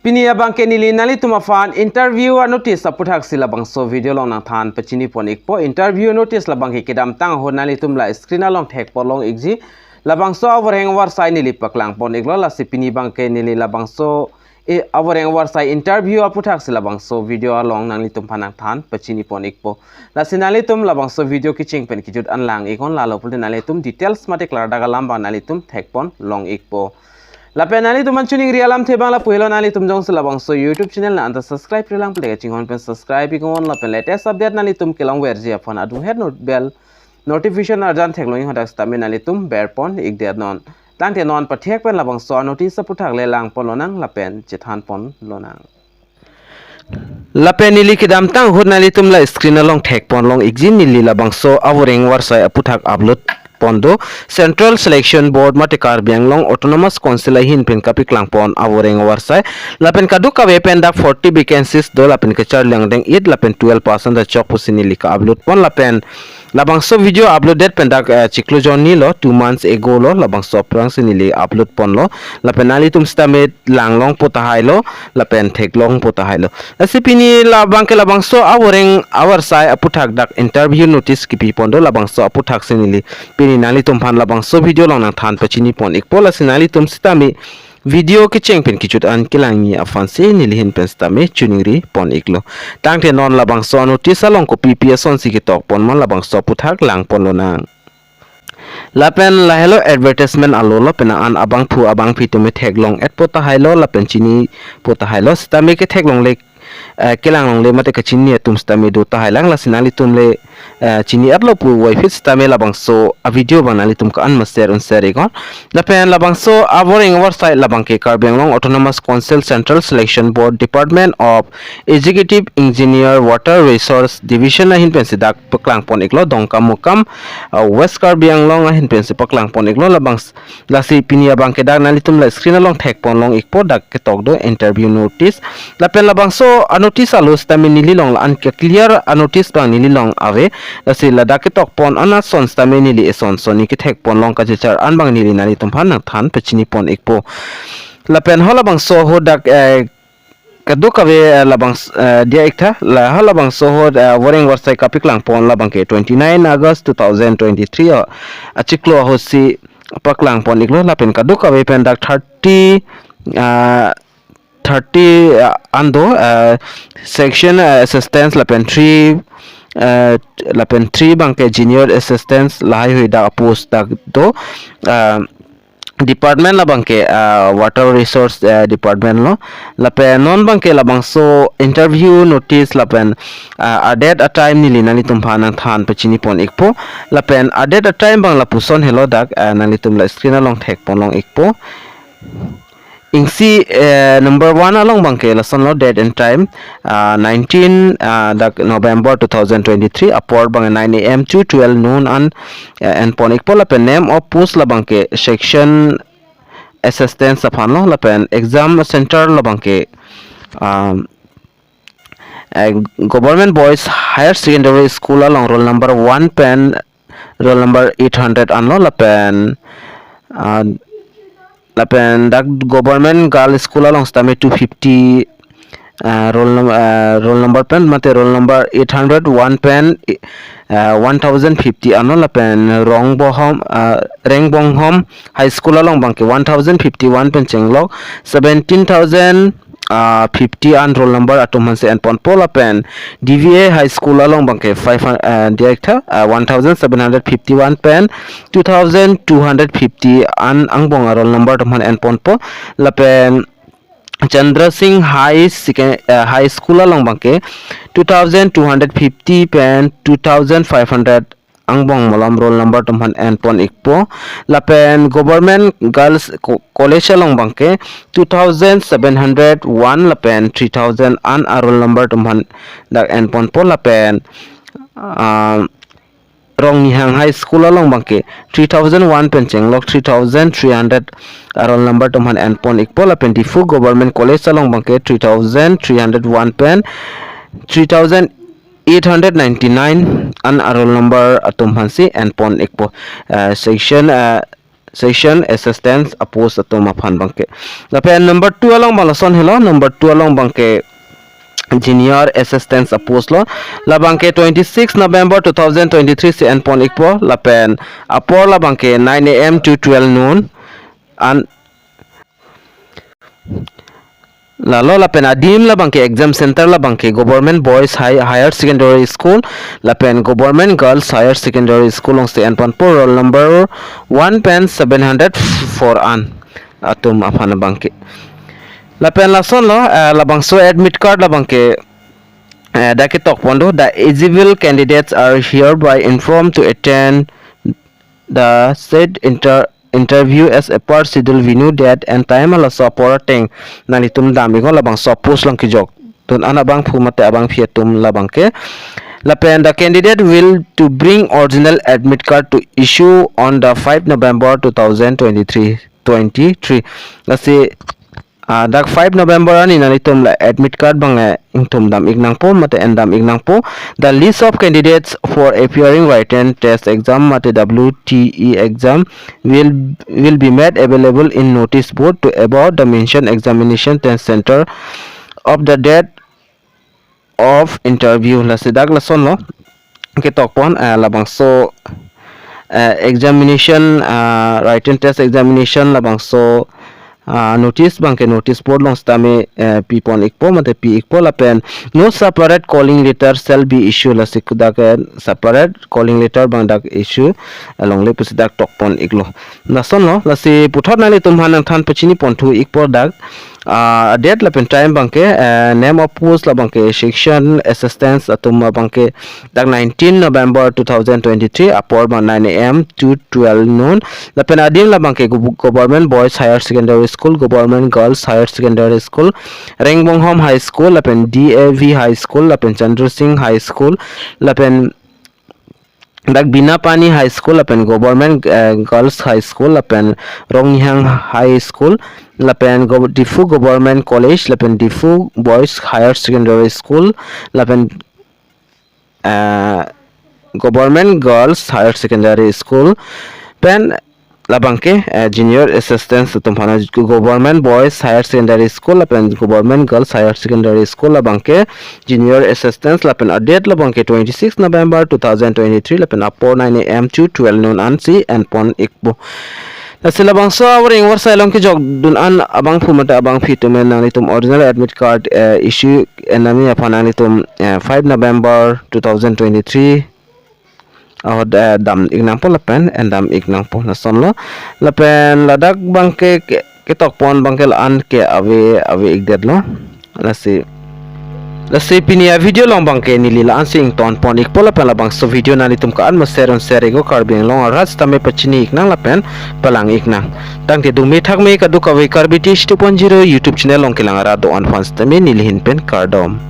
Pinia bangke nili nali tumafan interview a notice aputhak sila bangso video long nang than pachini ponik po interview notice la bangki kedam tang ho nali tumla screen along thek polong igji la bangso awareng war sai nili paklang pon iglo la sipini bangke nili la bangso e awareng war sai interview aputhak sila bangso video along nang litum panang than pachini ponik po la sinali tum la bangso video kiching pen kijut anlang ikon la lopul nali tum details mate klar daga lamba nali tum thek pon long ikpo Lapen nali tu mancuning rialam tebang la puhelo nali tum jong selabang so YouTube channel na anta subscribe rilang pele cingon pen subscribe ikon lapen latest update nali tum kilang werji apon adu head note bell notification arjan thekloing hodak stami nali tum berpon igde non tang te non pathek pen labang so notice puthak lelang polonang lapen chethan pon lonang Lapen nili kidam tang hud nali tum la screen along thek pon long igjin nili labang so awring warsai aputhak upload Pondo Central Selection Board mate Karbi Anglong Autonomous Council hin pen kapik lang pon aworeng warsai lapen kaduk ka wepen dak 40 vacancies do lapen ke char lang deng id lapen 12% da chok pusini lika upload pon lapen labang so video uploaded pen dak chiklo joni lo 2 months ago lo labang so prang sinili upload pon lo lapen ali tum stamet langlong potahai lo lapen theklong potahai lo asipini labang ke labang so aworeng awarsai aputhak dak interview notice kipi pondo labang so aputhak sinili nali tum phan labang so video long nang than pachini pon ik pola sinali tum stami video ke cheng pen kichut an kilangi afan se nilhin pen stami chuningri pon iklo tangte non labang so notice along ko pps on si ki tok pon mon labang so puthak lang pon lo nang lapen la hello advertisement alolo pena an abang phu abang phi tume theklong et pota hailo lapen chini pota hailo stami ke theklong le kelang le mate ka chini tum stami do ta hailang la sinali tum le chini atlo pu wifi stami labang so a video banali tum ka an master on share gon la pen labang so aboring website labang ke Karbi Anglong Autonomous Council Central Selection Board Department of Executive Engineer Water Resource Division na hin pen sidak paklang pon iklo dongkam mukam West Karbi Anglong hin pen si paklang pon iklo labang la si pinia bang ke dak nali tum la screen along thek pon long ikpo dak ke tok do interview notice la pen labang so notice alus tami nililong an clear notice bang nililong ave lasi ladak tok pon ana son tami nili eson soni ki thek pon long ka char an bang nili nali tum phan nang than pechini pon ekpo lapen hola bang so hodak kaduk ave labang dia ekta la hola bang so hod wareng warsai kapik lang pon labang ke 29 August 2023 achiklo hosi paklang pon iklo lapen kaduk ave pen dak 30 ando section assistance lapen 3 bangke junior assistance lahai hui da post dak do department la bangke water resource department lo lapen non bangke la bang so interview notice lapen added a time nili nali tum phanang than pachini pon ikpo lapen added a time bang la puson hello dak nali tum la screen along thek pon long ikpo ingsi number 1 along bangke lesson lo date and time 19 November 2023 upward bang 9 am to 12 noon and ponik pola pen name of post la bangke section assistance aphan lo la pen exam center la bangke government boys higher secondary school along roll number 1 pen roll number 800 anlo la pen lapen dak government girl school along stame 250 roll number pen mate roll number 801 pen 1050 ano lapen Rengbonghom high school along bangke 1051 pen chenglok 17050 and roll number atumhanse and pon pola pen DVA high school along bangke 500 director 1751 pen 2250 and angbong roll number atumhan and pon po lapen Chandra Singh high school along bangke 2250 pen 2500 angbong malam roll number tumhan and pon ikpo lapen government girls college along bangke 2701 lapen 3000 an roll number tumhan dak and pon po lapen Rong Nihang high school along bangke 3001 pen chenglok 3300 roll number tumhan and pon ikpo lapen diphu government college along bangke 3301 pen 3899 an roll number atum hansi and pon ekpo section session assistance post atom aphan bangke lapen number 2 along balason hello number 2 along bangke junior assistance post lo labangke 26 November 2023 se anpon ikpo lapen apor labangke 9 am to 12 noon and lalo lapen adim labangke exam center labangke government boys higher secondary school lapen government girls higher secondary school ong se anpon por roll number 1 pen 704 an atum aphan bangke lapen lason lo labangso admit card labangke dakitok pondo the eligible candidates are hereby informed to attend the said interview as a part schedule venue date and time ala supporting nalitum dami ko labang so post lang kijok tun ana bang phumate abang phietum labang ke lapen the candidate will to bring original admit card to issue on the 5 November 2023 lasi dak 5 November ani nalitum la admit card bang ingtum dam ignang po mate endam ignang po the list of candidates for appearing written test exam mate WTE exam will be made available in notice board to about the mentioned examination test center of the date of interview la sidak la son lo kitok pon labang so examination written test examination labang so notice bangke notice board long stame pipon ikpo mate pi ikpo lapen no separate calling letter shall be issued la sikudak separate calling letter bang dak issue along le pusidak tokpon iklo nason lo la si puthot nali tumhan nang than pachini pontu ikpo dak date lapen time bangke name of post la bangke section assistance atum bangke dak 19 November 2023 apor 9 am to 12 noon lapen adim la bangke government boys higher secondary school government girls higher secondary school Rengbonghom high school lapen DAV high school lapen Chandra Singh high school lapen dak Binapani high school lapen government girls high school lapen Rongyang high school lapen diphu government college lapen diphu boys higher secondary school lapen government girls higher secondary school pen labangke junior assistance tumhana government boys higher secondary school lapen government girls higher secondary school labangke junior assistance lapen date labangke 26 November 2023 lapen apor 9 am to 12 noon ansi and pon ikbo nasila bangso awring warsa long ki jog dun an abang phumata abang fitumen nang litum original admit card issue enami apana litum 5 November 2023 dam ignang po lapen endam ignang po nason lo lapen ladak bangke ketok pon bangke an ke ave igded lo lasi pinia video long bangke nilila ansing ton pon ik pola pela bang so video nali tum ka an maseron serego Karbi Anglong rats tame pachini iknang lapen palang iknang tang te dumi thak me ka du ka Karbi 2.0 YouTube channel long kilang ara do on fans tame nilihin pen KARDOM.